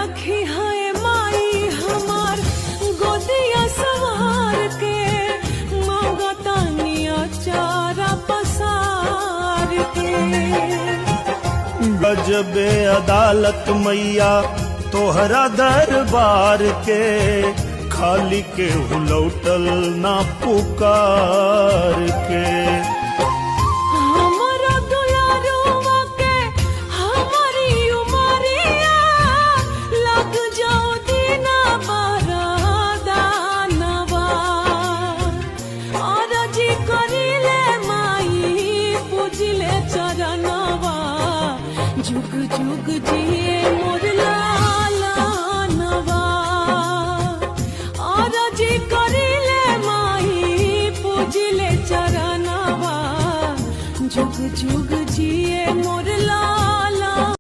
रखी है माई हमार गोदिया सवार के मांगतानिया चारा पसार के। गजबे अदालत मैया तोहरा दरबार के खाली के हुलौटल ना पुकार के। जुग जुग जिए मोर लाला नवा और जी करिले माई पूजिले चरणवा जुग जुग